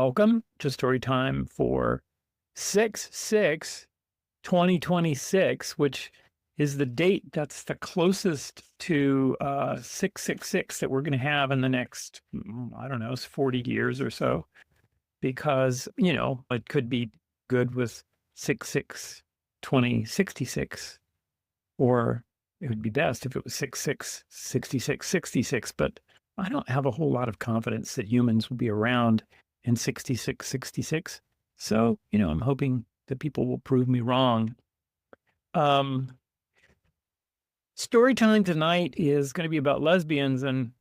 Welcome to Storytime for 6/6/2026, which is the date that's the closest to 666 that we're going to have in the next, I don't know, 40 years or so. Because, it could be good with 6/6/2066, or it would be best if it was 6/6/6666. But I don't have a whole lot of confidence that humans will be around in 6666. So, I'm hoping that people will prove me wrong. Story time tonight is going to be about lesbians. And,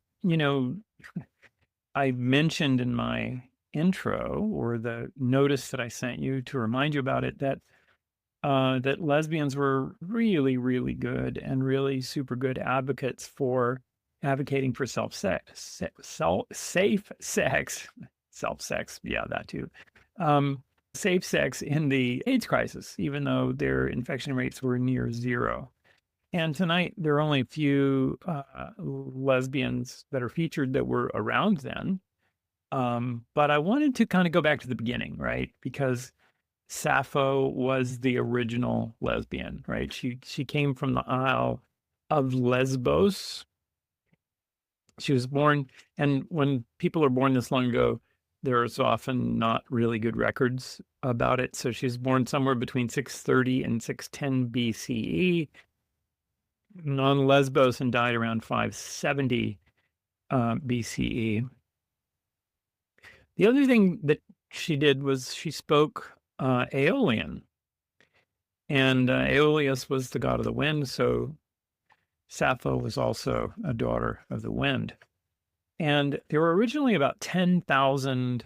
I mentioned in my intro, or the notice that I sent you to remind you about it, that that lesbians were really, really good and really super good advocates for advocating for safe sex, yeah, that too, safe sex in the AIDS crisis, even though their infection rates were near zero. And tonight, there are only a few lesbians that are featured that were around then. But I wanted to kind of go back to the beginning, right? Because Sappho was the original lesbian, right? She came from the Isle of Lesbos. She was born, and when people are born this long ago, there's often not really good records about it. So she was born somewhere between 630 and 610 BCE on Lesbos and died around 570 BCE. The other thing that she did was she spoke Aeolian, and Aeolus was the god of the wind, so Sappho was also a daughter of the wind. And there were originally about 10,000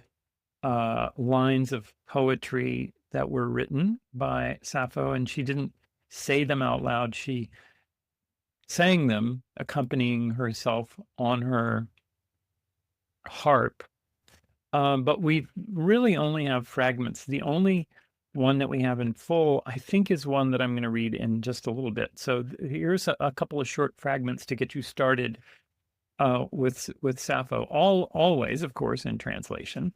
lines of poetry that were written by Sappho, and she didn't say them out loud. She sang them, accompanying herself on her harp. But we really only have fragments. The only one that we have in full, I think, is one that I'm going to read in just a little bit. So here's a couple of short fragments to get you started with Sappho. Always, of course, in translation.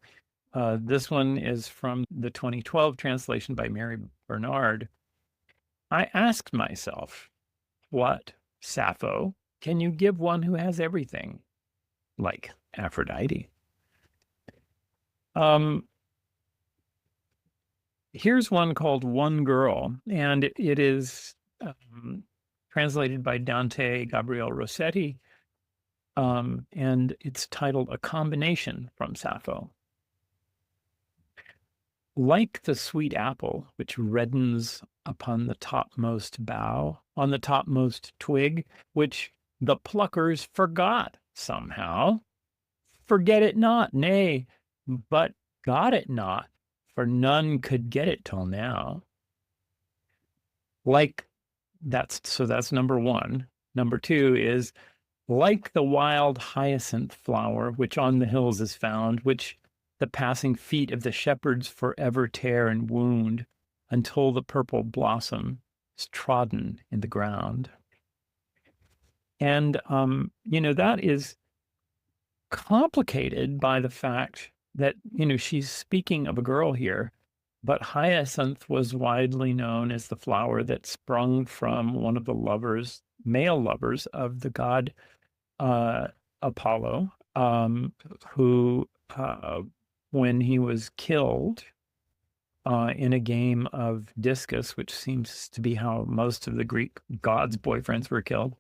This one is from the 2012 translation by Mary Bernard. I asked myself, what, Sappho, can you give one who has everything, like Aphrodite? Here's one called One Girl, and it is translated by Dante Gabriel Rossetti, and it's titled A Combination from Sappho. Like the sweet apple, which reddens upon the topmost bough, on the topmost twig, which the pluckers forgot somehow, forget it not, nay, but got it not, for none could get it till now. That's number one. Number two is like the wild hyacinth flower, which on the hills is found, which the passing feet of the shepherds forever tear and wound, until the purple blossom is trodden in the ground. And, that is complicated by the fact that, she's speaking of a girl here, but hyacinth was widely known as the flower that sprung from one of the male lovers of the god Apollo, who, when he was killed in a game of discus, which seems to be how most of the Greek gods' boyfriends were killed,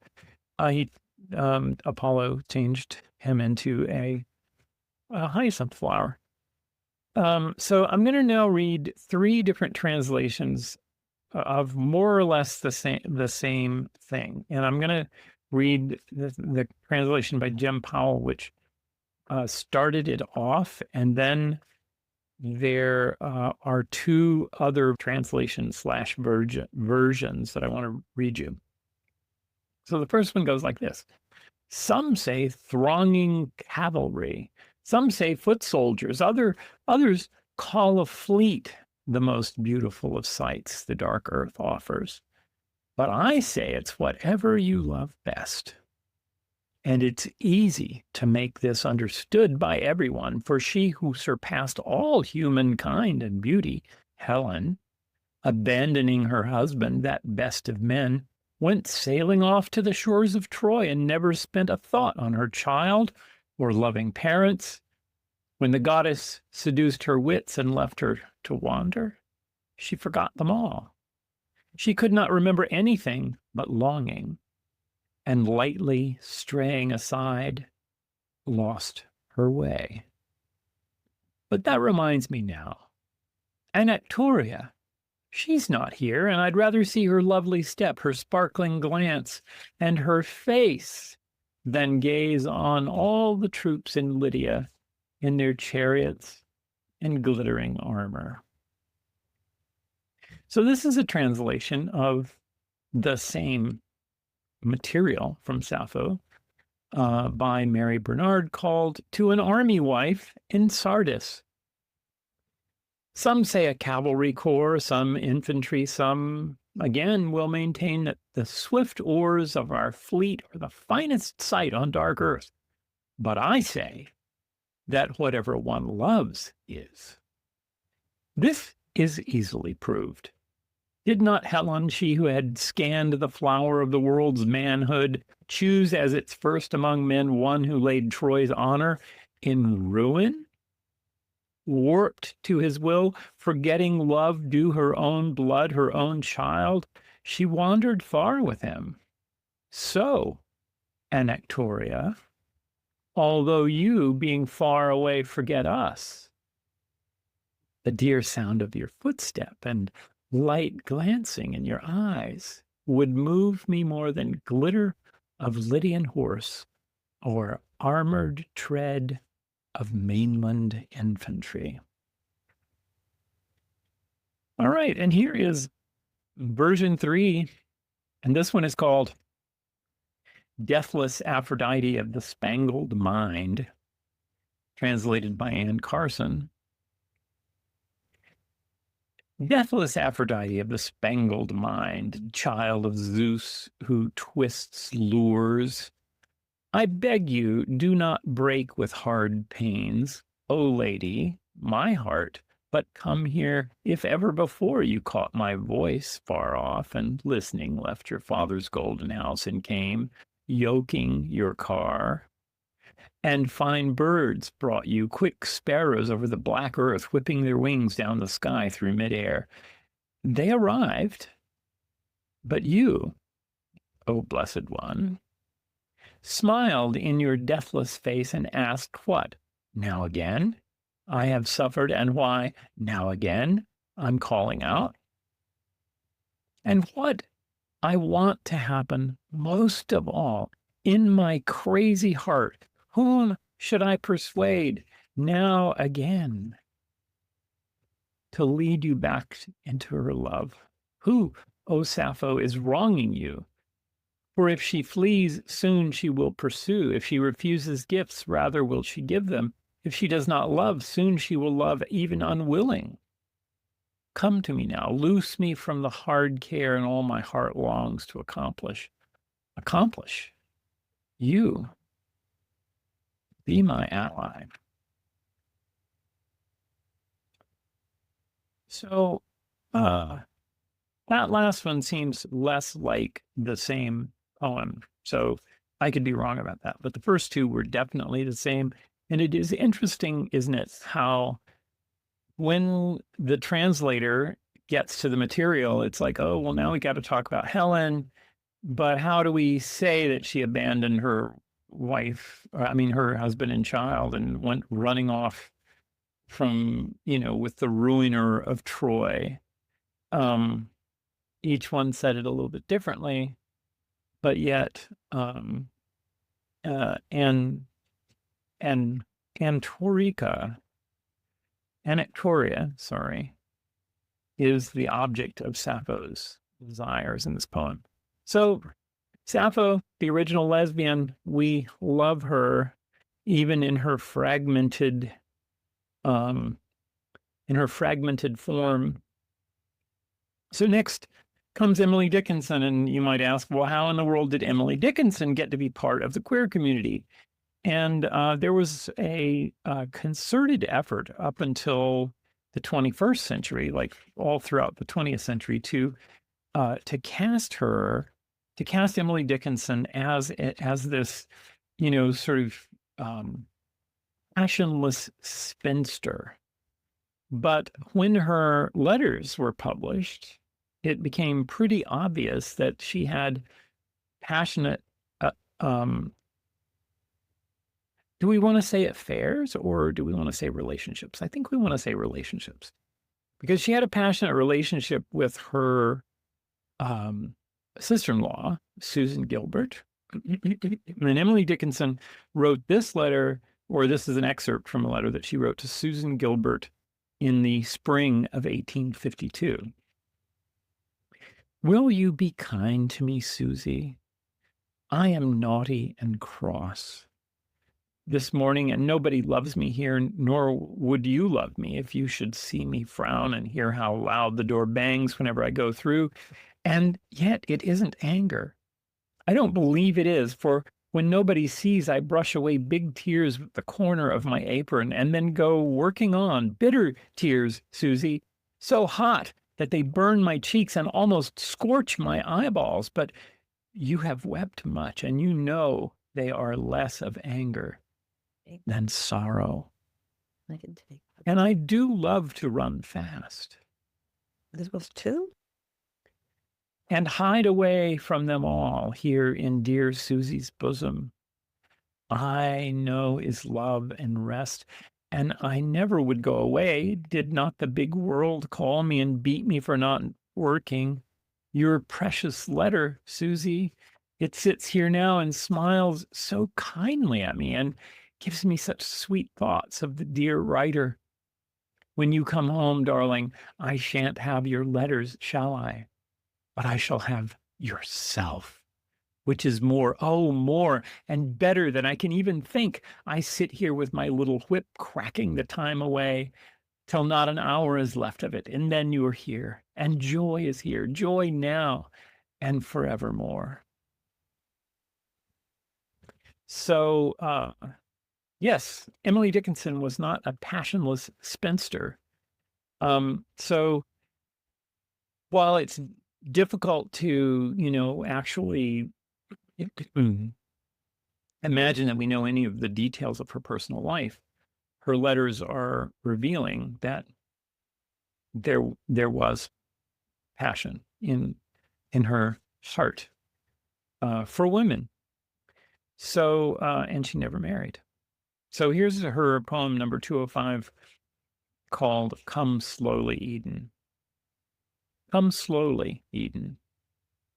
Apollo changed him into a hyacinth flower. So I'm going to now read three different translations of more or less the same thing. And I'm going to read the translation by Jim Powell, which started it off. And then there are two other translations / versions that I want to read you. So the first one goes like this. Some say thronging cavalry. Some say foot soldiers. Others call a fleet the most beautiful of sights the dark earth offers. But I say it's whatever you love best. And it's easy to make this understood by everyone, for she who surpassed all humankind in beauty, Helen, abandoning her husband, that best of men, went sailing off to the shores of Troy and never spent a thought on her child or loving parents. When the goddess seduced her wits and left her to wander, she forgot them all. She could not remember anything but longing, and lightly straying aside, lost her way. But that reminds me now, Anactoria, she's not here, and I'd rather see her lovely step, her sparkling glance, and her face than gaze on all the troops in Lydia in their chariots and glittering armor. So this is a translation of the same material from Sappho by Mary Bernard, called To an Army Wife in Sardis. Some say a cavalry corps, some infantry, some, again, will maintain that the swift oars of our fleet are the finest sight on dark earth. But I say that whatever one loves is. This is easily proved. Did not Helen, she who had scanned the flower of the world's manhood, choose as its first among men one who laid Troy's honor in ruin? Warped to his will, forgetting love due her own blood, her own child, she wandered far with him. So, Anactoria, although you, being far away, forget us, the dear sound of your footstep and light glancing in your eyes would move me more than glitter of Lydian horse or armored tread of mainland infantry. All right, and here is version 3, and this one is called Deathless Aphrodite of the Spangled Mind, translated by Anne Carson. Deathless Aphrodite of the spangled mind, child of Zeus who twists lures, I beg you, do not break with hard pains, O lady, my heart, but come here, if ever before you caught my voice far off, and listening left your father's golden house and came, yoking your car. And fine birds brought you, quick sparrows over the black earth, whipping their wings down the sky through midair. They arrived, but you, O blessed one, smiled in your deathless face and asked, what, now again? I have suffered, and why, now again, I'm calling out? And what I want to happen most of all, in my crazy heart, whom should I persuade now again to lead you back into her love? Who, O Sappho, is wronging you? For if she flees, soon she will pursue. If she refuses gifts, rather will she give them. If she does not love, soon she will love even unwilling. Come to me now, loose me from the hard care and all my heart longs to accomplish. Accomplish. You. Be my ally. So that last one seems less like the same poem. So I could be wrong about that. But the first two were definitely the same. And it is interesting, isn't it, how when the translator gets to the material, it's like, oh, well, now we got to talk about Helen. But how do we say that she abandoned her her husband and child, and went running off from, with the ruiner of Troy? Each one said it a little bit differently, but yet, Anactoria, is the object of Sappho's desires in this poem. So Sappho, the original lesbian, we love her even in her fragmented form. So next, comes Emily Dickinson. And you might ask, well, how in the world did Emily Dickinson get to be part of the queer community? And there was a concerted effort up until the 21st century, like all throughout the 20th century, to cast Emily Dickinson as this, sort of passionless spinster. But when her letters were published, it became pretty obvious that she had passionate, do we want to say affairs or do we want to say relationships? I think we want to say relationships, because she had a passionate relationship with her sister-in-law, Susan Gilbert. And Emily Dickinson wrote this letter, or this is an excerpt from a letter that she wrote to Susan Gilbert in the spring of 1852. Will you be kind to me, Susie? I am naughty and cross this morning, and nobody loves me here, nor would you love me if you should see me frown and hear how loud the door bangs whenever I go through. And yet it isn't anger. I don't believe it is, for when nobody sees, I brush away big tears with the corner of my apron and then go working on, bitter tears, Susie, so hot that they burn my cheeks and almost scorch my eyeballs. But you have wept much, and you know they are less of anger than sorrow. I can take that. And I do love to run fast. This was two? And hide away from them all here in dear Susie's bosom. I know is love and rest, and I never would go away did not the big world call me and beat me for not working. Your precious letter, Susie, it sits here now and smiles so kindly at me and gives me such sweet thoughts of the dear writer. When you come home, darling, I shan't have your letters, shall I? But I shall have yourself, which is more, oh, more and better than I can even think. I sit here with my little whip cracking the time away till not an hour is left of it. And then you are here, and joy is here, joy now and forevermore. So, yes, Emily Dickinson was not a passionless spinster. So while it's difficult to, actually imagine that we know any of the details of her personal life, her letters are revealing that there was passion in her heart for women. So, and she never married. So here's her poem number 205 called Come Slowly, Eden. Come slowly, Eden.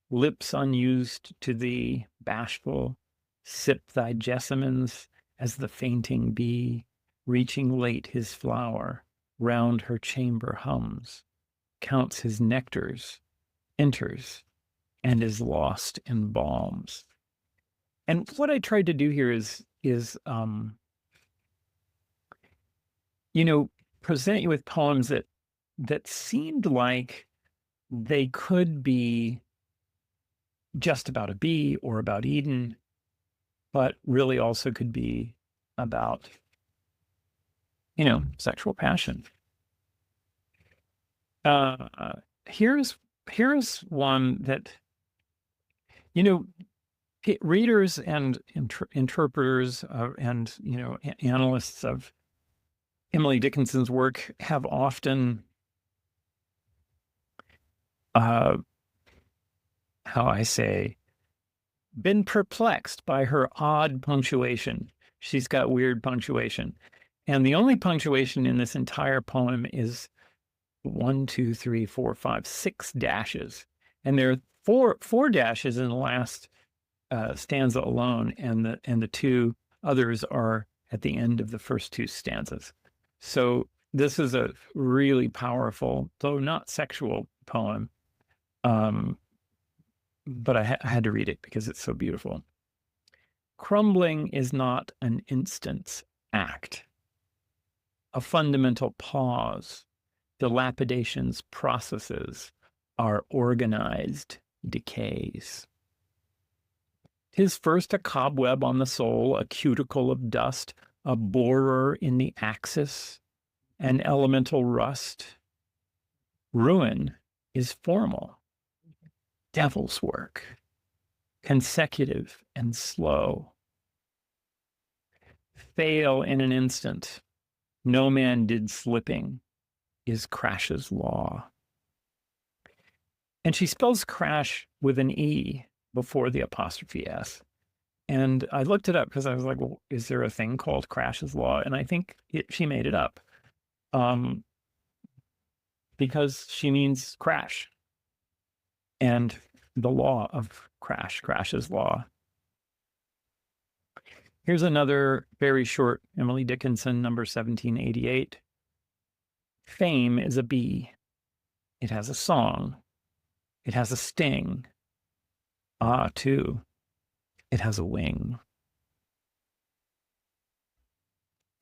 Lips unused to thee, bashful, sip thy jessamines as the fainting bee, reaching late his flower, round her chamber hums, counts his nectars, enters, and is lost in balms. And what I tried to do here is present you with poems that seemed like they could be just about a bee or about Eden, but really also could be about, sexual passion. Here's one that, readers and interpreters and, analysts of Emily Dickinson's work have often, been perplexed by her odd punctuation. She's got weird punctuation. And the only punctuation in this entire poem is 1, 2, 3, 4, 5, 6 dashes. And there are four dashes in the last stanza alone, and the two others are at the end of the first two stanzas. So this is a really powerful, though not sexual, poem. But I had to read it because it's so beautiful. Crumbling is not an instant's act, a fundamental pause, dilapidation's processes, our organized decays. 'Tis first a cobweb on the soul, a cuticle of dust, a borer in the axis, an elemental rust. Ruin is formal, devil's work, consecutive and slow. Fail in an instant, no man did slipping, is crash's law. And she spells crash with an E before the apostrophe S. And I looked it up because I was like, well, is there a thing called crash's law? And I think she made it up because she means crash. And the law of crash's law. Here's another very short Emily Dickinson, number 1788. Fame is a bee. It has a song. It has a sting. Ah, too, it has a wing.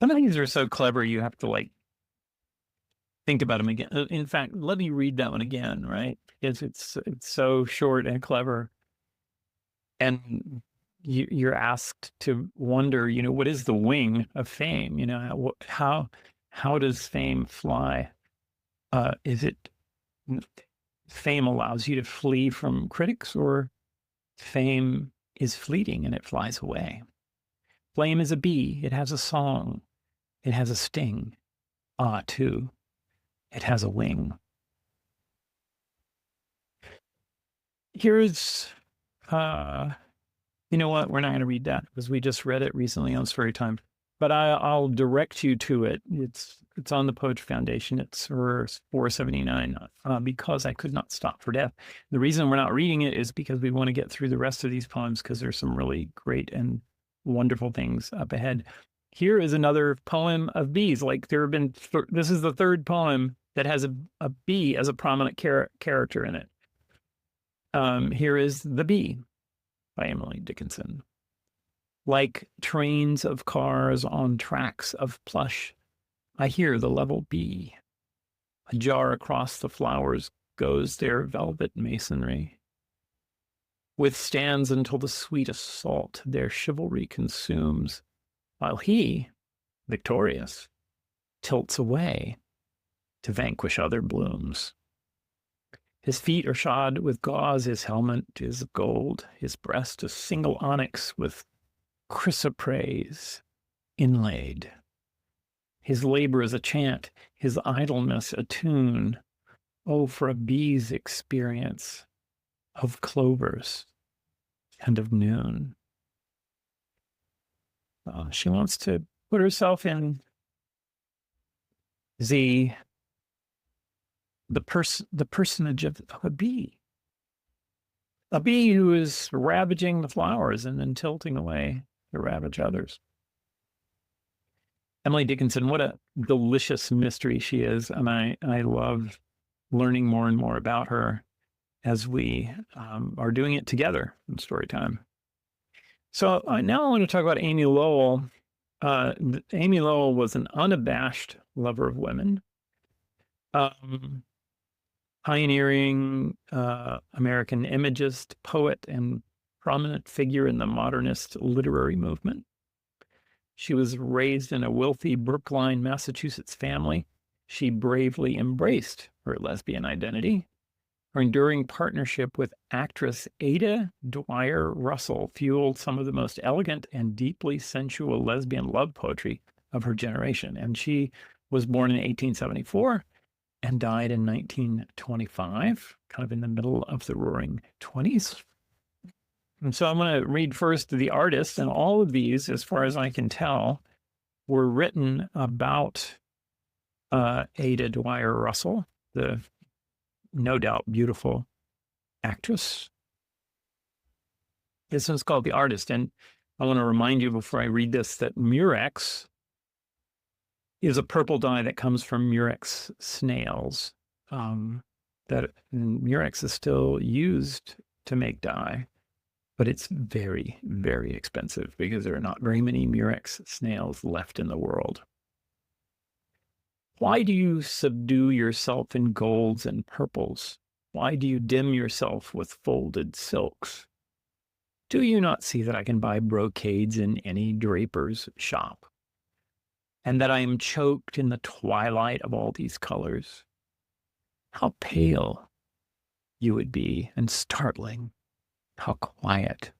Some of these are so clever, you have to like think about them again. In fact, let me read that one again, right? Because it's so short and clever. And you're asked to wonder, what is the wing of fame? How does fame fly? Is it fame allows you to flee from critics, or fame is fleeting and it flies away? Flame is a bee. It has a song. It has a sting. Ah, too, it has a wing. Here's, you know what? We're not going to read that because we just read it recently on Storytime. But I'll direct you to it. It's on the Poetry Foundation. It's verse 479, because I could not stop for death. The reason we're not reading it is because we want to get through the rest of these poems because there's some really great and wonderful things up ahead. Here is another poem of bees. Like this is the third poem that has a bee as a prominent character in it. Here is The Bee by Emily Dickinson. Like trains of cars on tracks of plush, I hear the level bee. Ajar across the flowers goes their velvet masonry. Withstands until the sweet assault their chivalry consumes, while he, victorious, tilts away to vanquish other blooms. His feet are shod with gauze, his helmet is of gold, his breast a single onyx with chrysoprase inlaid. His labor is a chant, his idleness a tune. Oh, for a bee's experience of clovers and of noon. She wants to put herself in the personage of a bee who is ravaging the flowers and then tilting away to ravage others. Emily Dickinson, what a delicious mystery she is, and I love learning more and more about her as we are doing it together in Storytime. So now I want to talk about Amy Lowell. Amy Lowell was an unabashed lover of women. Pioneering American imagist, poet, and prominent figure in the modernist literary movement. She was raised in a wealthy Brookline, Massachusetts family. She bravely embraced her lesbian identity. Her enduring partnership with actress Ada Dwyer Russell fueled some of the most elegant and deeply sensual lesbian love poetry of her generation. And she was born in 1874 and died in 1925, kind of in the middle of the Roaring 20s. And so I'm going to read first The Artist, and all of these, as far as I can tell, were written about Ada Dwyer Russell, the no doubt beautiful actress. This one's called The Artist, and I want to remind you before I read this that Murex is a purple dye that comes from Murex snails. That Murex is still used to make dye, but it's very, very expensive because there are not very many Murex snails left in the world. Why do you subdue yourself in golds and purples Why do you dim yourself with folded silks? Do you not see that I can buy brocades in any draper's shop, and that I am choked in the twilight of all these colors? How pale you would be, and startling, how quiet.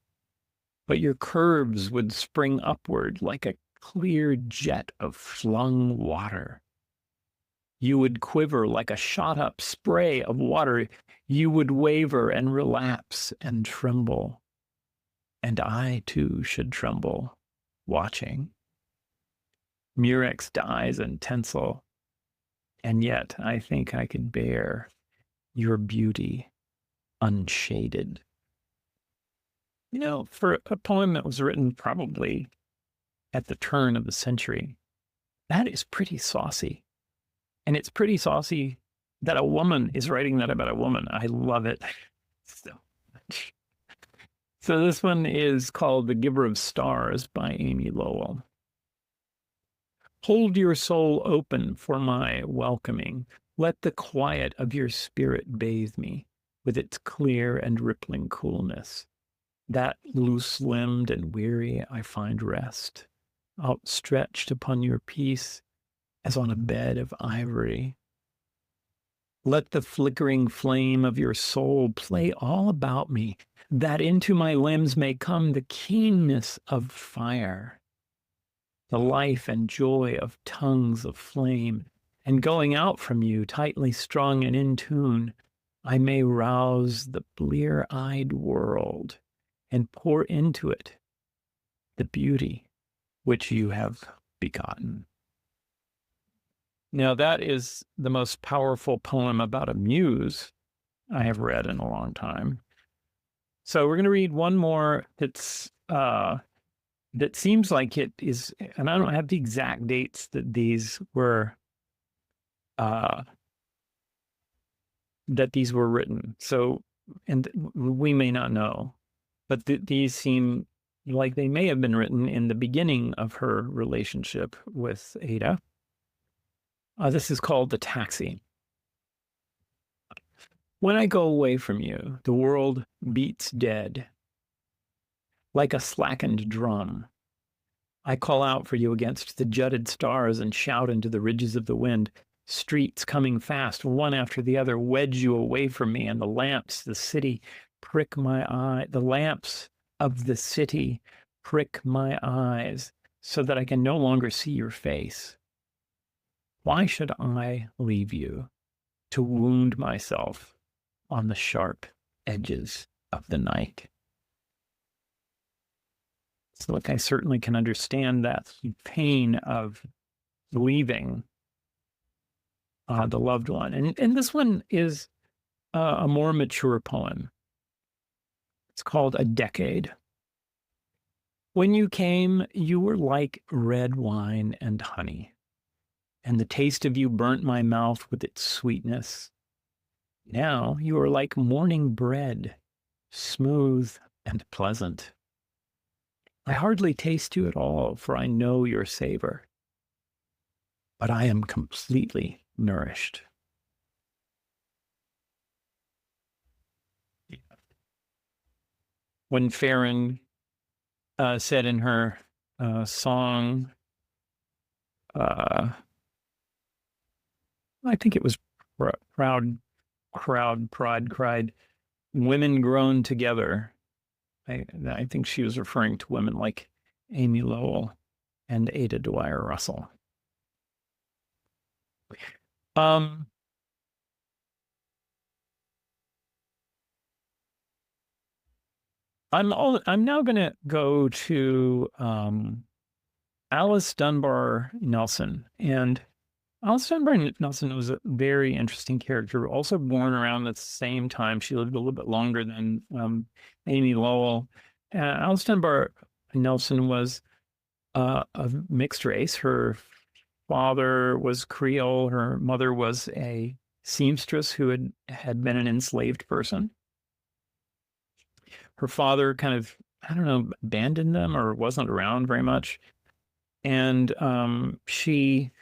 But your curves would spring upward like a clear jet of flung water. You would quiver like a shot-up spray of water. You would waver and relapse and tremble. And I, too, should tremble, watching. Murex dies and tinsel, and yet I think I could bear your beauty unshaded. You know, for a poem that was written probably at the turn of the century, that is pretty saucy. And it's pretty saucy that a woman is writing that about a woman. I love it so much. So this one is called The Giver of Stars by Amy Lowell. Hold your soul open for my welcoming. Let the quiet of your spirit bathe me with its clear and rippling coolness. That loose-limbed and weary I find rest, outstretched upon your peace as on a bed of ivory. Let the flickering flame of your soul play all about me, that into my limbs may come the keenness of fire, the life and joy of tongues of flame, and going out from you, tightly strung and in tune, I may rouse the blear-eyed world and pour into it the beauty which you have begotten. Now, that is the most powerful poem about a muse I have read in a long time. So we're going to read one more that's that seems like it is, and I don't have the exact dates that these were written. So, and we may not know, but these seem like they may have been written in the beginning of her relationship with Ada. This is called The Taxi. When I go away from you, the world beats dead. Like a slackened drum, I call out for you against the jutted stars and shout into the ridges of the wind. Streets coming fast, one after the other, wedge you away from me, and the lamps, the city, prick my eye. The lamps of the city prick my eyes so that I can no longer see your face. Why should I leave you to wound myself on the sharp edges of the night? So, look, I certainly can understand that pain of leaving the loved one. And this one is a more mature poem. It's called A Decade. When you came, you were like red wine and honey, and the taste of you burnt my mouth with its sweetness. Now you are like morning bread, smooth and pleasant. I hardly taste you at all, for I know your savor, but I am completely nourished. When Farron said in her song, I think it was Proud Crowd, Pride Cried, Women Grown Together. I think she was referring to women like Amy Lowell and Ada Dwyer Russell. I'm now going to go to Alice Dunbar Nelson. And Alice Dunbar Nelson was a very interesting character, also born around the same time. She lived a little bit longer than Amy Lowell. Alice Dunbar Nelson was of mixed race. Her father was Creole. Her mother was a seamstress who had been an enslaved person. Her father kind of, I don't know, abandoned them or wasn't around very much. And she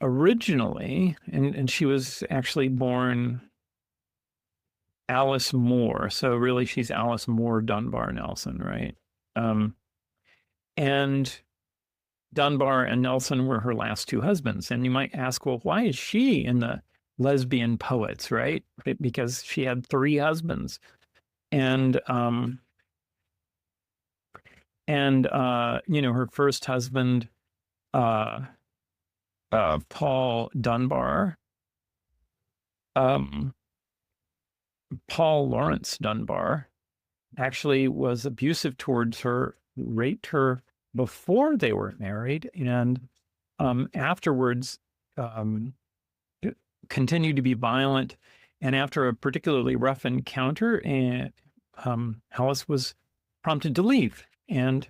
Originally, and she was actually born Alice Moore. So really, she's Alice Moore Dunbar Nelson, right? Um, and Dunbar and Nelson were her last two husbands. And you might ask, well, why is she in the lesbian poets, right? Because she had three husbands. And her first husband, uh, Paul Dunbar, um, Paul Lawrence Dunbar, actually was abusive towards her, raped her before they were married, and afterwards um, continued to be violent. And after a particularly rough encounter, and Alice was prompted to leave, and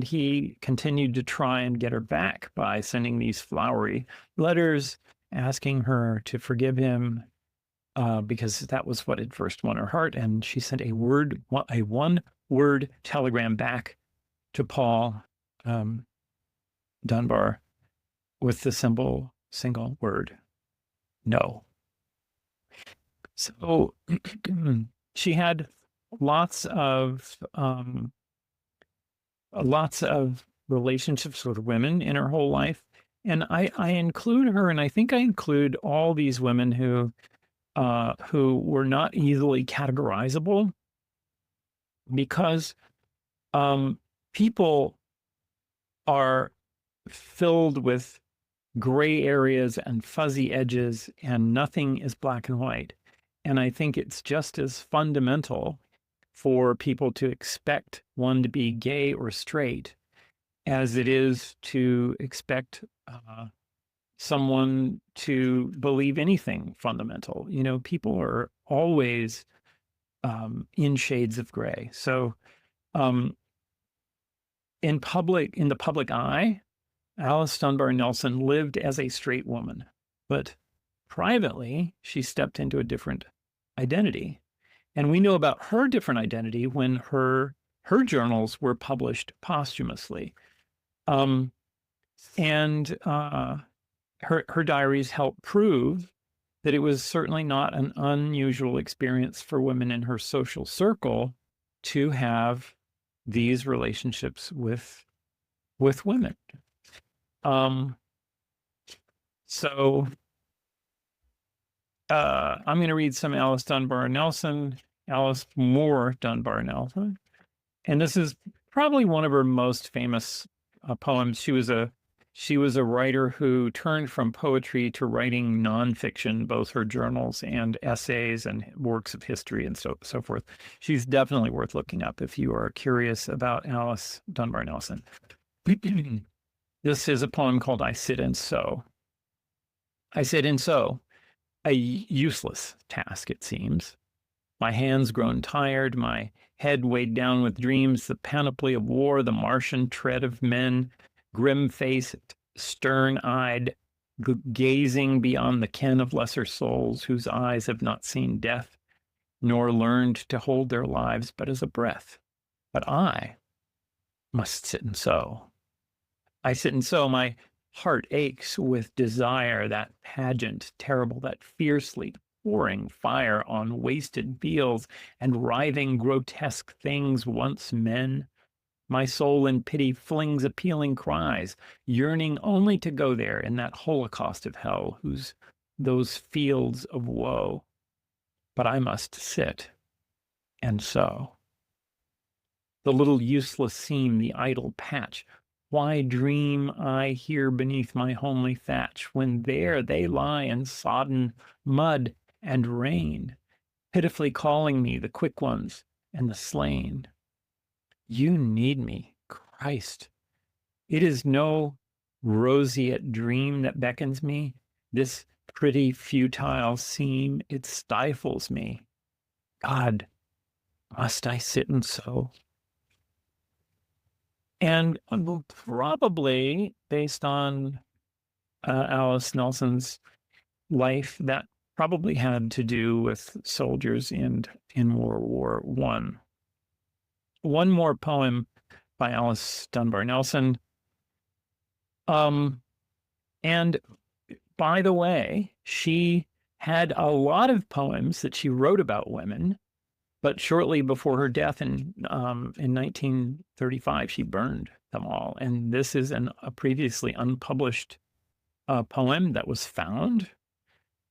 he continued to try and get her back by sending these flowery letters asking her to forgive him, because that was what had first won her heart. And she sent a one-word telegram back to Paul Dunbar with the single word, no. So she had lots of relationships with women in her whole life. And I include her, and I think I include all these women who were not easily categorizable, because people are filled with gray areas and fuzzy edges, and nothing is black and white. And I think it's just as fundamental for people to expect one to be gay or straight as it is to expect someone to believe anything fundamental. People are always in shades of gray. So in the public eye, Alice Dunbar Nelson lived as a straight woman, but privately, she stepped into a different identity. And we know about her different identity when her journals were published posthumously. Her diaries help prove that it was certainly not an unusual experience for women in her social circle to have these relationships with women. So I'm going to read some Alice Moore Dunbar Nelson. And this is probably one of her most famous poems. She was a writer who turned from poetry to writing nonfiction, both her journals and essays and works of history and so forth. She's definitely worth looking up if you are curious about Alice Dunbar Nelson. This is a poem called I Sit and Sew. I sit and sew, a useless task, it seems. My hands grown tired, my head weighed down with dreams, the panoply of war, the Martian tread of men, grim-faced, stern-eyed, gazing beyond the ken of lesser souls whose eyes have not seen death, nor learned to hold their lives but as a breath. But I must sit and sew. I sit and sew. My heart aches with desire, that pageant terrible, that fiercely pouring fire on wasted fields and writhing grotesque things once men. My soul in pity flings appealing cries, yearning only to go there in that holocaust of hell, those fields of woe. But I must sit and sew. The little useless seam, the idle patch, why dream I here beneath my homely thatch, when there they lie in sodden mud and rain, pitifully calling me, the quick ones and the slain? You need me, Christ. It is no roseate dream that beckons me. This pretty futile seam, it stifles me. God, must I sit and sew? And probably based on Alice Nelson's life, that probably had to do with soldiers in World War I. One more poem by Alice Dunbar Nelson. And by the way, she had a lot of poems that she wrote about women, but shortly before her death in 1935, she burned them all. And this is a previously unpublished poem that was found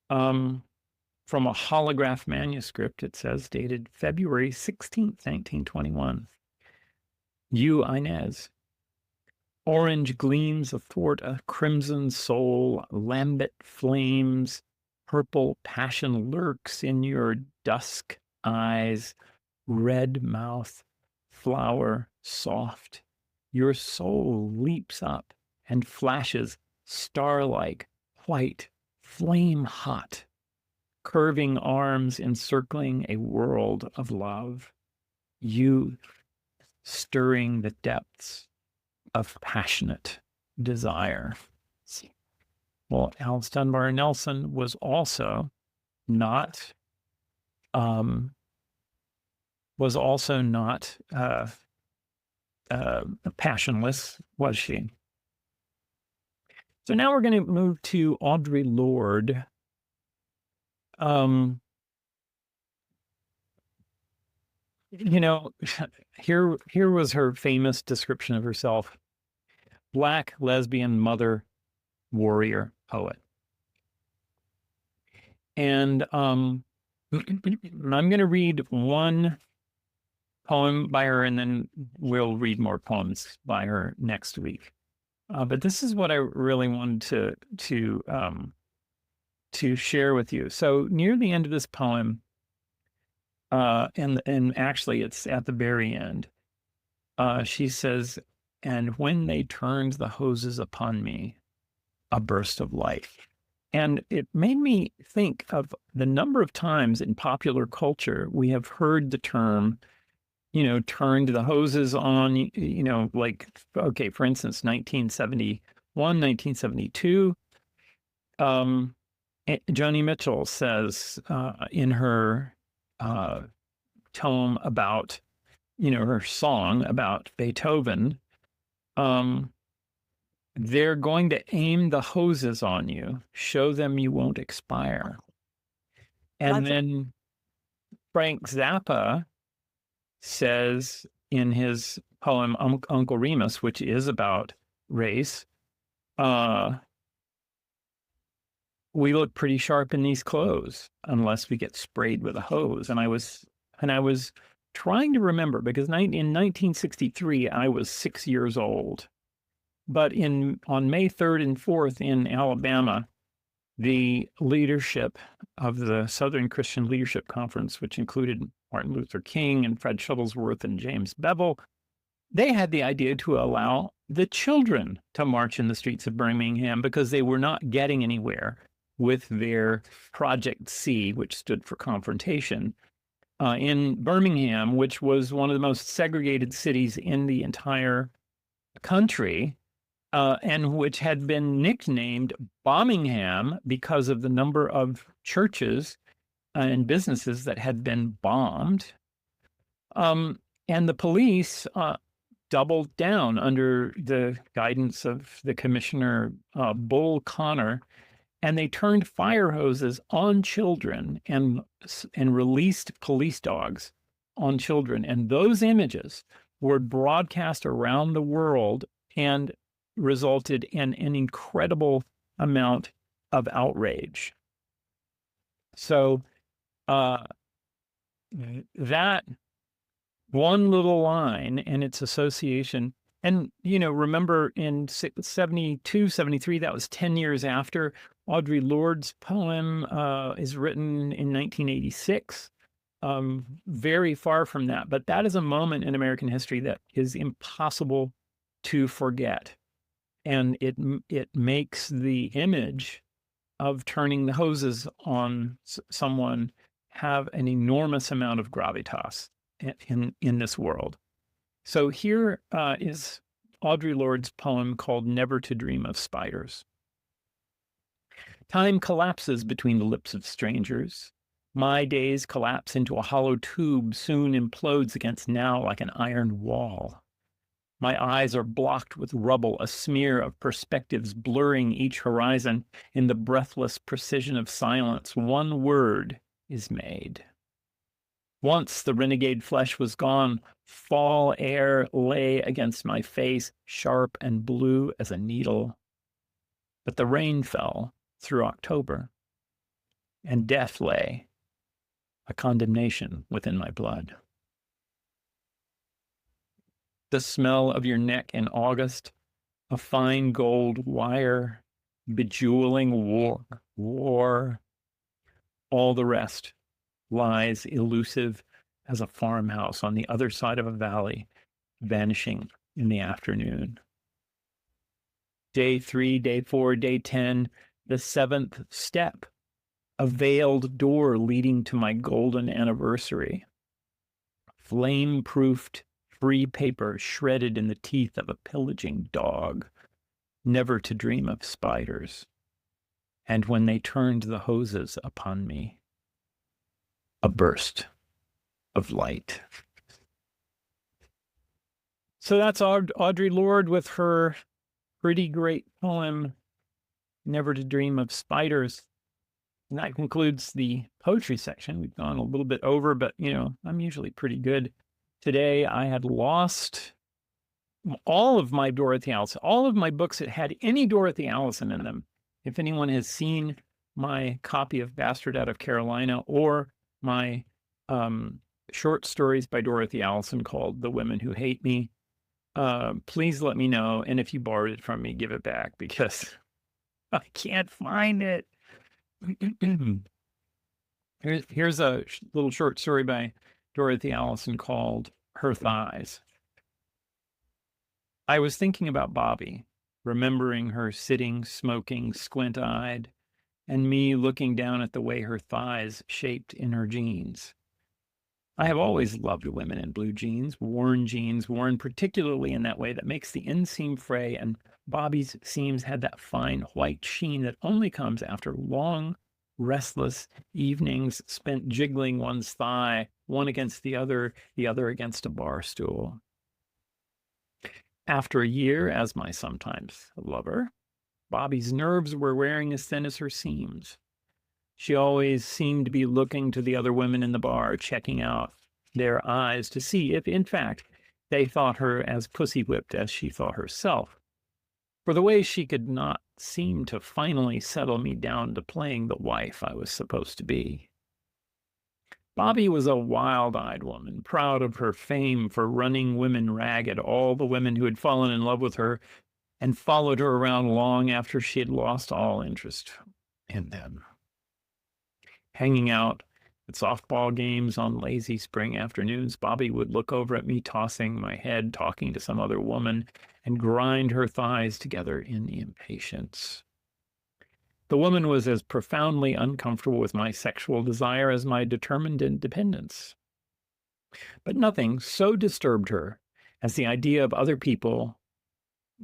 from a holograph manuscript, it says, dated February 16th, 1921. You, Inez. Orange gleams athwart a crimson soul, lambent flames, purple passion lurks in your dusk eyes, red mouth, flower soft. Your soul leaps up and flashes star-like, white, flame hot, curving arms encircling a world of love. You stirring the depths of passionate desire. Well, Alice Dunbar Nelson was also not passionless, was she? So now we're going to move to Audre Lorde. Here was her famous description of herself: Black, lesbian, mother, warrior, poet. And I'm going to read one poem by her, and then we'll read more poems by her next week. But this is what I really wanted to share with you. So near the end of this poem, and actually it's at the very end, she says, "And when they turned the hoses upon me, a burst of light." And it made me think of the number of times in popular culture we have heard the term, turned the hoses on, like, okay, for instance, 1971, 1972. Joni Mitchell says in her tome about, her song about Beethoven, they're going to aim the hoses on you, show them you won't expire. And then Frank Zappa says in his poem Uncle Remus, which is about race, we look pretty sharp in these clothes unless we get sprayed with a hose. And I was trying to remember, because in 1963 I was 6 years old. But on May 3rd and 4th in Alabama, the leadership of the Southern Christian Leadership Conference, which included Martin Luther King and Fred Shuttlesworth and James Bevel, they had the idea to allow the children to march in the streets of Birmingham because they were not getting anywhere with their Project C, which stood for confrontation, in Birmingham, which was one of the most segregated cities in the entire country. And which had been nicknamed Bombingham because of the number of churches and businesses that had been bombed. And the police doubled down under the guidance of the commissioner, Bull Connor, and they turned fire hoses on children and released police dogs on children. And those images were broadcast around the world and resulted in an incredible amount of outrage. So that one little line and its association, and remember in 72, 73, that was 10 years after. Audre Lorde's poem is written in 1986, very far from that. But that is a moment in American history that is impossible to forget. And it makes the image of turning the hoses on someone have an enormous amount of gravitas in this world. So here is Audre Lorde's poem called "Never to Dream of Spiders." Time collapses between the lips of strangers. My days collapse into a hollow tube, soon implodes against now like an iron wall. My eyes are blocked with rubble, a smear of perspectives blurring each horizon. In the breathless precision of silence, one word is made. Once the renegade flesh was gone, fall air lay against my face, sharp and blue as a needle. But the rain fell through October, and death lay, a condemnation within my blood. The smell of your neck in August, a fine gold wire, bejeweling war. All the rest lies elusive as a farmhouse on the other side of a valley, vanishing in the afternoon. Day 3, day 4, day 10, the seventh step, a veiled door leading to my golden anniversary. Flame-proofed free paper shredded in the teeth of a pillaging dog, never to dream of spiders. And when they turned the hoses upon me, a burst of light. So that's Audre Lorde with her pretty great poem, Never to Dream of Spiders. And that concludes the poetry section. We've gone a little bit over, but, I'm usually pretty good. Today, I had lost all of my Dorothy Allison, all of my books that had any Dorothy Allison in them. If anyone has seen my copy of Bastard Out of Carolina or my short stories by Dorothy Allison called The Women Who Hate Me, please let me know. And if you borrowed it from me, give it back because I can't find it. Here's a little short story by Dorothy Allison called Her Thighs. I was thinking about Bobby, remembering her sitting, smoking, squint-eyed, and me looking down at the way her thighs shaped in her jeans. I have always loved women in blue jeans, worn particularly in that way that makes the inseam fray, and Bobby's seams had that fine white sheen that only comes after long, restless evenings spent jiggling one's thigh, one against the other against a bar stool. After a year as my sometimes lover, Bobby's nerves were wearing as thin as her seams. She always seemed to be looking to the other women in the bar, checking out their eyes to see if, in fact, they thought her as pussy-whipped as she thought herself. For the way she could not seem to finally settle me down to playing the wife I was supposed to be. Bobby was a wild-eyed woman, proud of her fame for running women ragged, all the women who had fallen in love with her and followed her around long after she had lost all interest in them. Hanging out at softball games on lazy spring afternoons, Bobby would look over at me, tossing my head, talking to some other woman, and grind her thighs together in impatience. The woman was as profoundly uncomfortable with my sexual desire as my determined independence. But nothing so disturbed her as the idea of other people,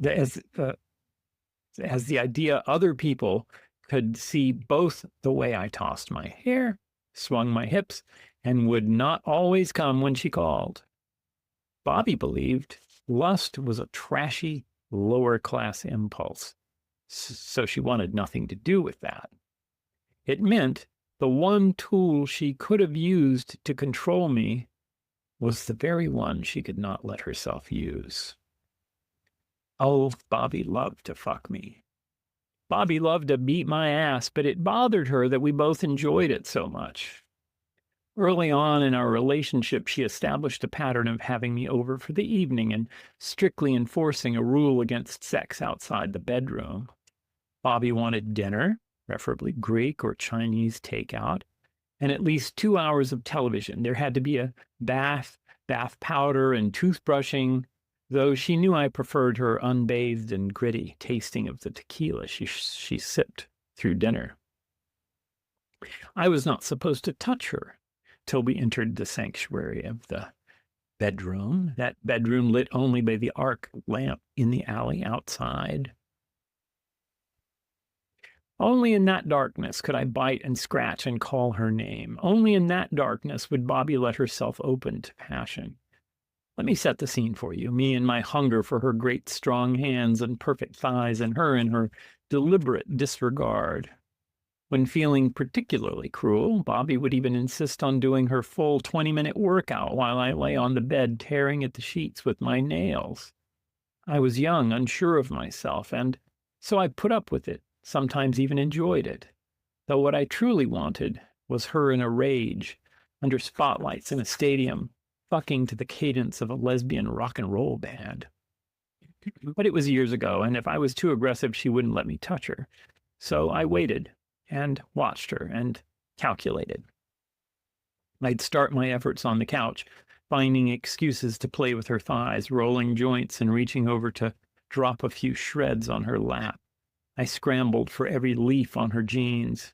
as the idea other people could see both the way I tossed my hair, swung my hips, and would not always come when she called. Bobby believed lust was a trashy, lower-class impulse, so she wanted nothing to do with that. It meant the one tool she could have used to control me was the very one she could not let herself use. Oh, Bobby loved to fuck me. Bobby loved to beat my ass, but it bothered her that we both enjoyed it so much. Early on in our relationship, she established a pattern of having me over for the evening and strictly enforcing a rule against sex outside the bedroom. Bobby wanted dinner, preferably Greek or Chinese takeout, and at least 2 hours of television. There had to be a bath powder, and toothbrushing, though she knew I preferred her unbathed and gritty tasting of the tequila she sipped through dinner. I was not supposed to touch her till we entered the sanctuary of the bedroom, that bedroom lit only by the arc lamp in the alley outside. Only in that darkness could I bite and scratch and call her name. Only in that darkness would Bobby let herself open to passion. Let me set the scene for you, me and my hunger for her great strong hands and perfect thighs, and her in her deliberate disregard. When feeling particularly cruel, Bobby would even insist on doing her full 20-minute workout while I lay on the bed tearing at the sheets with my nails. I was young, unsure of myself, and so I put up with it, sometimes even enjoyed it. Though what I truly wanted was her in a rage, under spotlights in a stadium, fucking to the cadence of a lesbian rock and roll band. But it was years ago, and if I was too aggressive, she wouldn't let me touch her. So I waited and watched her and calculated. I'd start my efforts on the couch, finding excuses to play with her thighs, rolling joints and reaching over to drop a few shreds on her lap. I scrambled for every leaf on her jeans.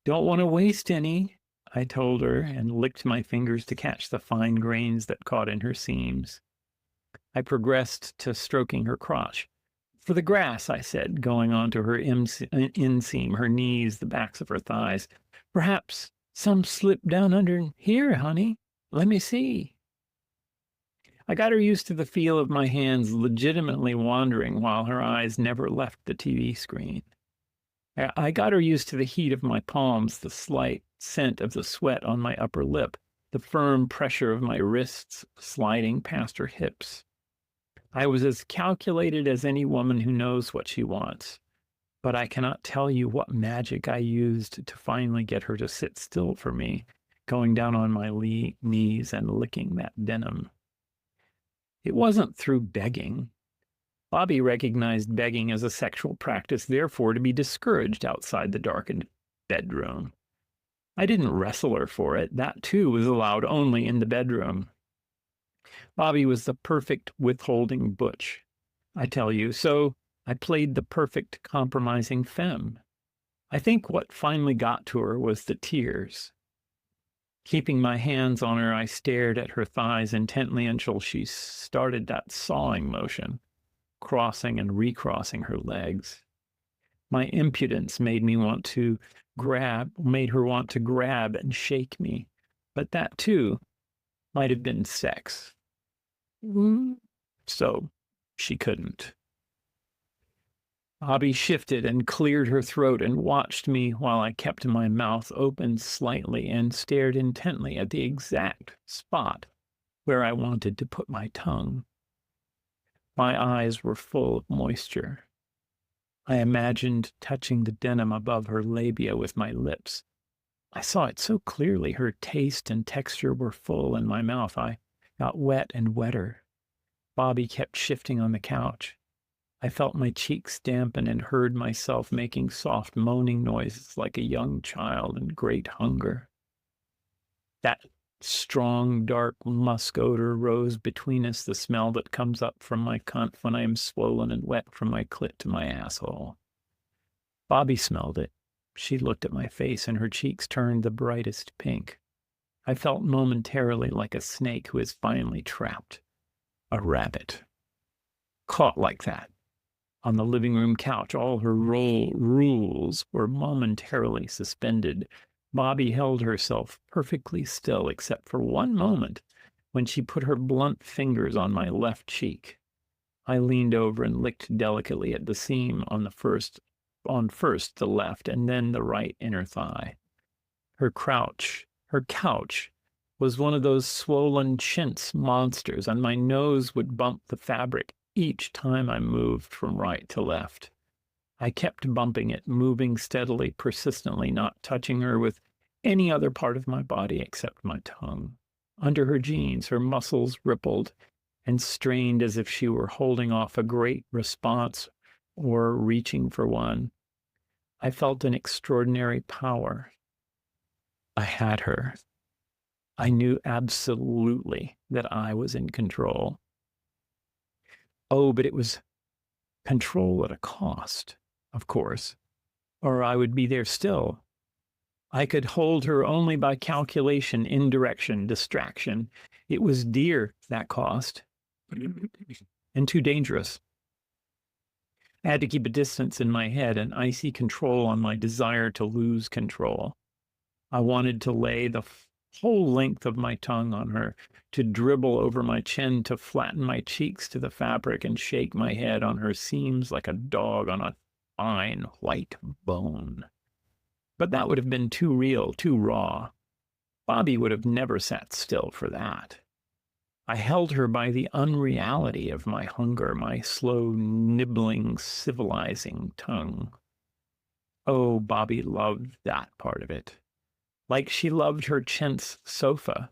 "Don't want to waste any," I told her, and licked my fingers to catch the fine grains that caught in her seams. I progressed to stroking her crotch. "For the grass," I said, going on to her inseam, her knees, the backs of her thighs. "Perhaps some slip down under here, honey. Let me see." I got her used to the feel of my hands legitimately wandering while her eyes never left the TV screen. I got her used to the heat of my palms, the slight scent of the sweat on my upper lip, the firm pressure of my wrists sliding past her hips. I was as calculated as any woman who knows what she wants, but I cannot tell you what magic I used to finally get her to sit still for me, going down on my knees and licking that denim. It wasn't through begging. Bobby recognized begging as a sexual practice, therefore to be discouraged outside the darkened bedroom. I didn't wrestle her for it. That, too, was allowed only in the bedroom. Bobby was the perfect withholding butch, I tell you, so I played the perfect compromising femme. I think what finally got to her was the tears. Keeping my hands on her, I stared at her thighs intently until she started that sawing motion, crossing and recrossing her legs. My impudence made her want to grab and shake me, but that too might have been sex. So she couldn't. Bobby shifted and cleared her throat and watched me while I kept my mouth open slightly and stared intently at the exact spot where I wanted to put my tongue. My eyes were full of moisture. I imagined touching the denim above her labia with my lips. I saw it so clearly. Her taste and texture were full in my mouth. I got wet and wetter. Bobby kept shifting on the couch. I felt my cheeks dampen and heard myself making soft moaning noises like a young child in great hunger. That strong, dark musk odor rose between us, the smell that comes up from my cunt when I am swollen and wet from my clit to my asshole. Bobby smelled it. She looked at my face and her cheeks turned the brightest pink. I felt momentarily like a snake who is finally trapped. A rabbit. Caught like that. On the living room couch, all her rules were momentarily suspended. Bobby held herself perfectly still, except for one moment when she put her blunt fingers on my left cheek. I leaned over and licked delicately at the seam on first the left and then the right inner thigh. Her couch was one of those swollen chintz monsters, and my nose would bump the fabric each time I moved from right to left. I kept bumping it, moving steadily, persistently, not touching her with any other part of my body except my tongue. Under her jeans, her muscles rippled and strained as if she were holding off a great response or reaching for one. I felt an extraordinary power. I had her. I knew absolutely that I was in control. Oh, but it was control at a cost, of course, or I would be there still. I could hold her only by calculation, indirection, distraction. It was dear, that cost, and too dangerous. I had to keep a distance in my head, an icy control on my desire to lose control. I wanted to lay the whole length of my tongue on her, to dribble over my chin, to flatten my cheeks to the fabric and shake my head on her seams like a dog on a fine white bone. But that would have been too real, too raw. Bobby would have never sat still for that. I held her by the unreality of my hunger, my slow, nibbling, civilizing tongue. Oh, Bobby loved that part of it. Like she loved her chintz sofa,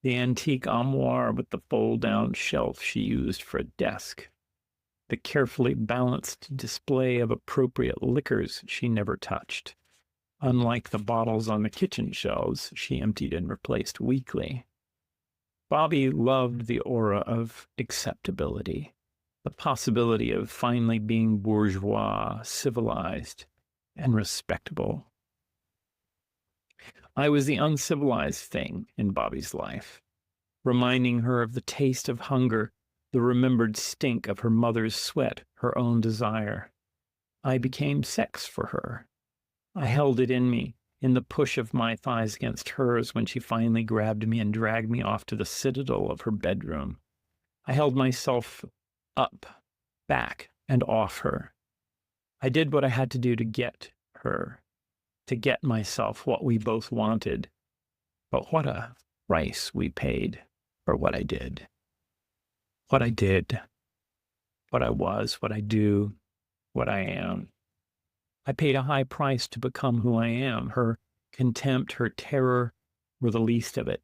the antique armoire with the fold-down shelf she used for a desk, the carefully balanced display of appropriate liquors she never touched, unlike the bottles on the kitchen shelves she emptied and replaced weekly. Bobby loved the aura of acceptability, the possibility of finally being bourgeois, civilized, and respectable. I was the uncivilized thing in Bobby's life, reminding her of the taste of hunger, the remembered stink of her mother's sweat, her own desire. I became sex for her. I held it in me, in the push of my thighs against hers when she finally grabbed me and dragged me off to the citadel of her bedroom. I held myself up, back, and off her. I did what I had to do to get her, to get myself what we both wanted. But what a price we paid for what I did. What I did, what I was, what I do, what I am. I paid a high price to become who I am. Her contempt, her terror were the least of it.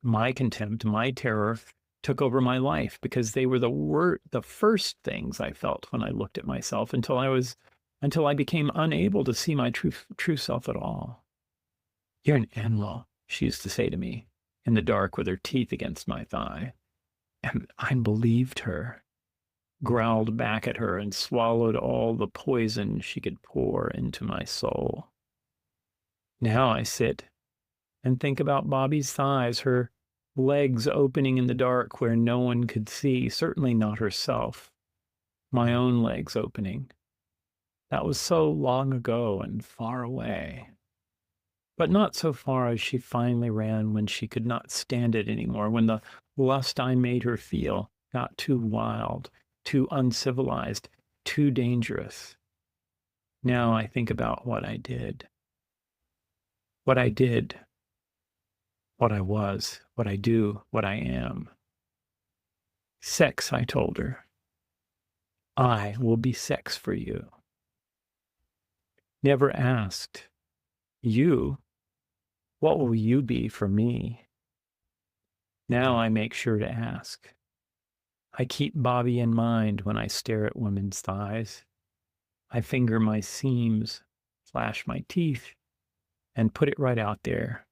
My contempt, my terror took over my life because they were the first things I felt when I looked at myself until I became unable to see my true self at all. You're an animal, she used to say to me in the dark with her teeth against my thigh. And I believed her, growled back at her, and swallowed all the poison she could pour into my soul. Now I sit and think about Bobby's thighs, her legs opening in the dark where no one could see, certainly not herself. My own legs opening. That was so long ago and far away. But not so far as she finally ran when she could not stand it anymore, when the lust I made her feel got too wild, too uncivilized, too dangerous. Now I think about what I did. What I did, what I was, what I do, what I am. Sex, I told her. I will be sex for you. Never asked, you, what will you be for me? Now I make sure to ask. I keep Bobby in mind when I stare at women's thighs. I finger my seams, flash my teeth, and put it right out there.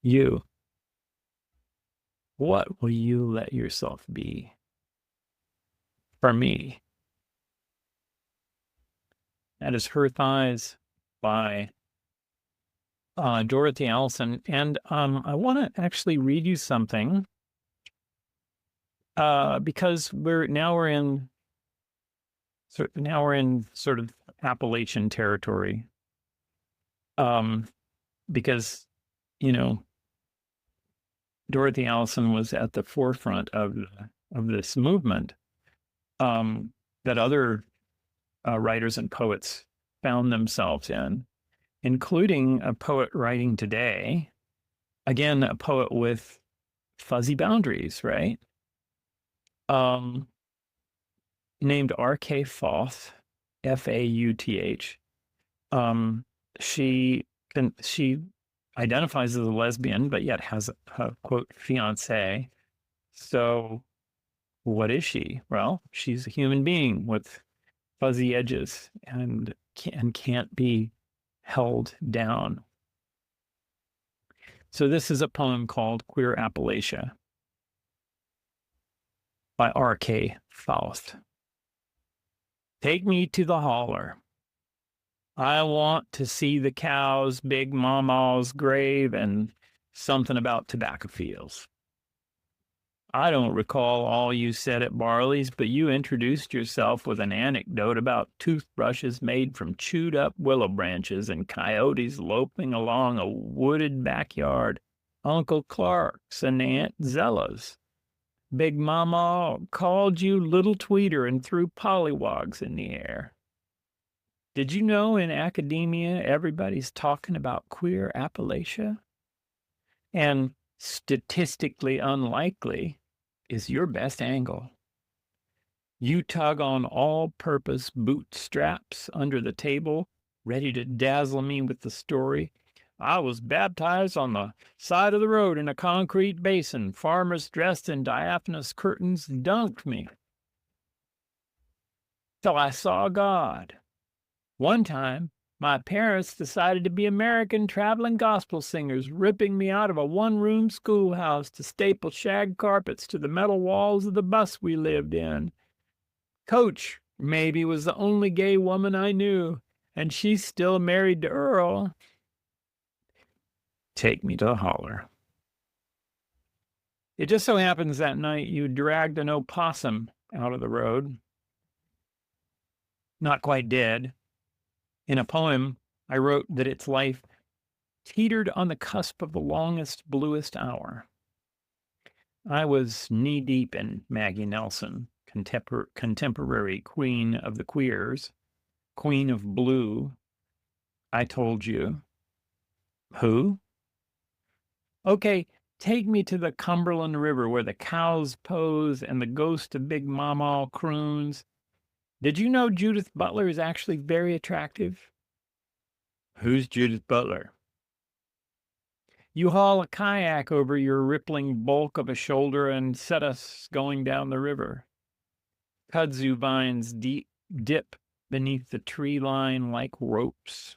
You, what will you let yourself be for me? That is Her Thighs by Dorothy Allison. And I want to actually read you something because we're in sort of Appalachian territory. Because, you know, Dorothy Allison was at the forefront of this movement that other writers and poets found themselves in, including a poet writing today, again, a poet with fuzzy boundaries, right? Named R.K. Fauth, F-A-U-T-H. She identifies as a lesbian, but yet has a quote fiance. So what is she? Well, she's a human being with fuzzy edges and can't be held down. So this is a poem called Queer Appalachia by R.K. Fauth. Take me to the holler. I want to see the cow's big mama's grave and something about tobacco fields. I don't recall all you said at Barley's, but you introduced yourself with an anecdote about toothbrushes made from chewed up willow branches and coyotes loping along a wooded backyard, Uncle Clark's and Aunt Zella's. Big Mama called you Little Tweeter and threw pollywogs in the air. Did you know in academia everybody's talking about queer Appalachia? And statistically unlikely is your best angle. You tug on all-purpose bootstraps under the table, ready to dazzle me with the story. I was baptized on the side of the road in a concrete basin. Farmers dressed in diaphanous curtains dunked me till I saw God. One time, my parents decided to be American traveling gospel singers, ripping me out of a one-room schoolhouse to staple shag carpets to the metal walls of the bus we lived in. Coach maybe was the only gay woman I knew, and she's still married to Earl. Take me to the holler. It just so happens that night you dragged an opossum out of the road. Not quite dead. In a poem, I wrote that its life teetered on the cusp of the longest, bluest hour. I was knee-deep in Maggie Nelson, contemporary queen of the queers, queen of blue. I told you. Who? Okay, take me to the Cumberland River where the cows pose and the ghost of Big Mama croons. Did you know Judith Butler is actually very attractive? Who's Judith Butler? You haul a kayak over your rippling bulk of a shoulder and set us going down the river. Kudzu vines dip beneath the tree line like ropes.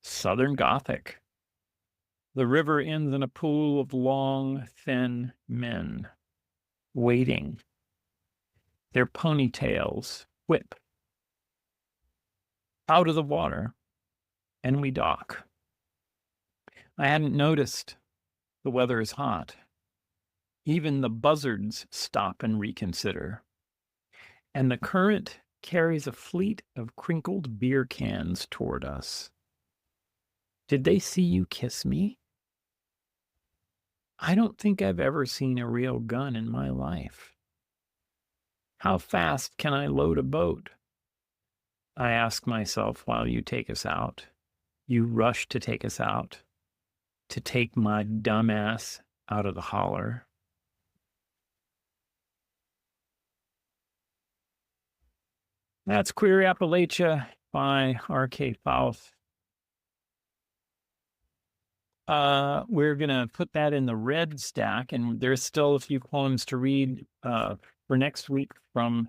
Southern Gothic. The river ends in a pool of long, thin men, waiting. Their ponytails whip out of the water, and we dock. I hadn't noticed the weather is hot. Even the buzzards stop and reconsider. And the current carries a fleet of crinkled beer cans toward us. Did they see you kiss me? I don't think I've ever seen a real gun in my life. How fast can I load a boat? I ask myself while you take us out. You rush to take us out, to take my dumbass out of the holler. That's Queer Appalachia by R.K. Faust. We're going to put that in the red stack, and there's still a few poems to read for next week from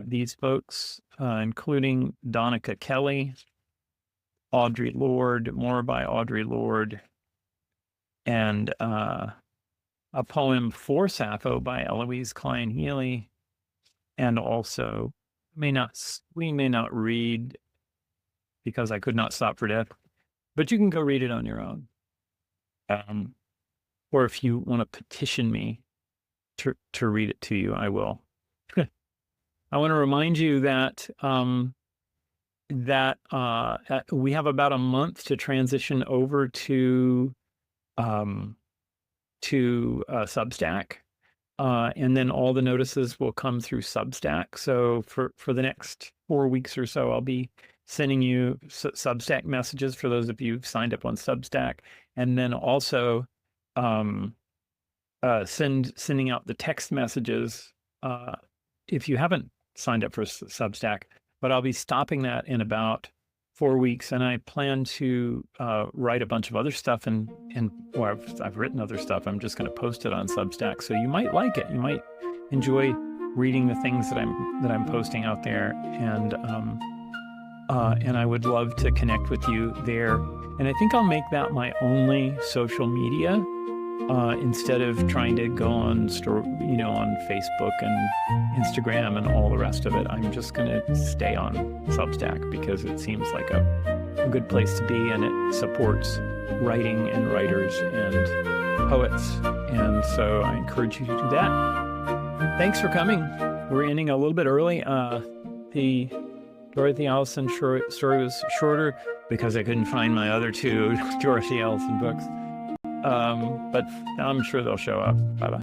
these folks, including Donica Kelly, Audre Lorde, more by Audre Lorde, and a poem for Sappho by Eloise Klein Healy, and also we may not read because I could not stop for death, but you can go read it on your own. Or if you want to petition me to read it to you, I will. I want to remind you that we have about a month to transition over to Substack, and then all the notices will come through Substack. So for the next 4 weeks or so, I'll be sending you Substack messages for those of you who've signed up on Substack, and then also sending out the text messages if you haven't signed up for Substack. But I'll be stopping that in about 4 weeks, and I plan to write a bunch of other stuff, and I've written other stuff. I'm just going to post it on Substack, so you might like it. You might enjoy reading the things that I'm posting out there, and I would love to connect with you there. And I think I'll make that my only social media instead of trying to go on Facebook and Instagram and all the rest of it. I'm just going to stay on Substack because it seems like a good place to be, and it supports writing and writers, and poets. And so I encourage you to do that. Thanks for coming. We're ending a little bit early. The Dorothy Allison story was shorter because I couldn't find my other two Dorothy Allison books. But I'm sure they'll show up. Bye-bye.